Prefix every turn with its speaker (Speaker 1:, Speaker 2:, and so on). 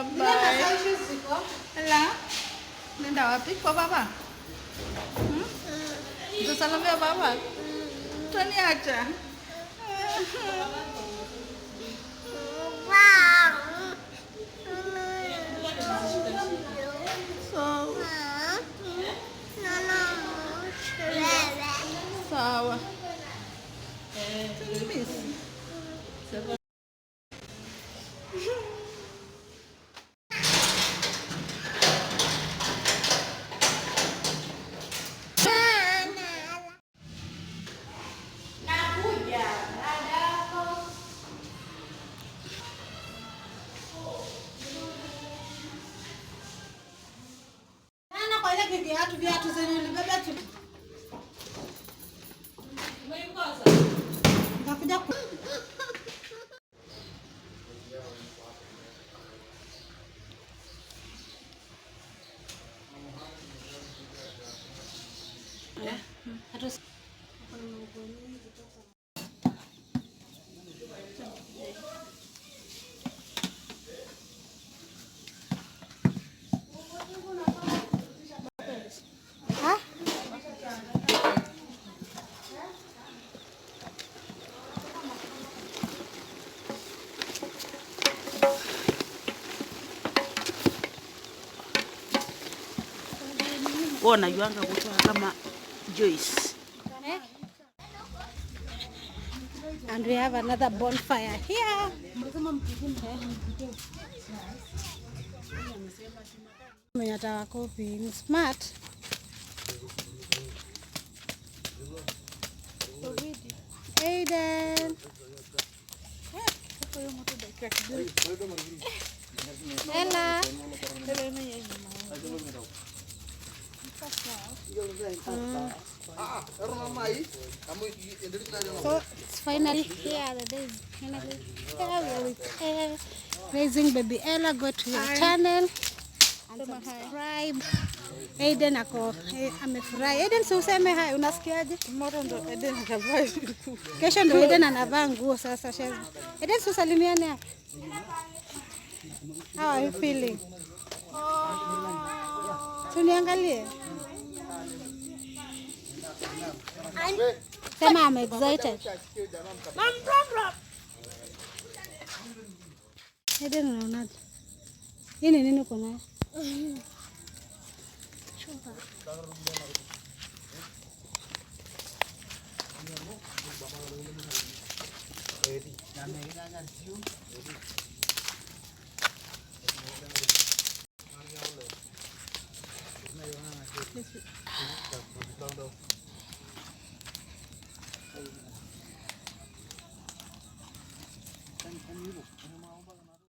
Speaker 1: bye. Hala? Nenda wapi kwa baba? Utasalamia baba? Utaniacha? Sawa. Miss. Viatu zenye nilibeba tu. Nitakuja ku
Speaker 2: Ona yuanga kutoa kama Joyce.
Speaker 1: And we have another bonfire here. Mwenye kopi ni smart. Aiden. Ella. So it's finally here. The day is finally here. We are with raising baby Ella. Go to your channel and subscribe. Aiden ako amefurahi. Aiden si useme hai, unasikiaje?
Speaker 3: Tomorrow ndo Aiden atavaa.
Speaker 1: Kesho ndo Aiden anavaa nguo sasa. Aiden si usalimiane hapa. How are you feeling? Tuniangalie. Sema I'm excited. Aiden unaonaje? Hii ni nini uko nayo? Chupa.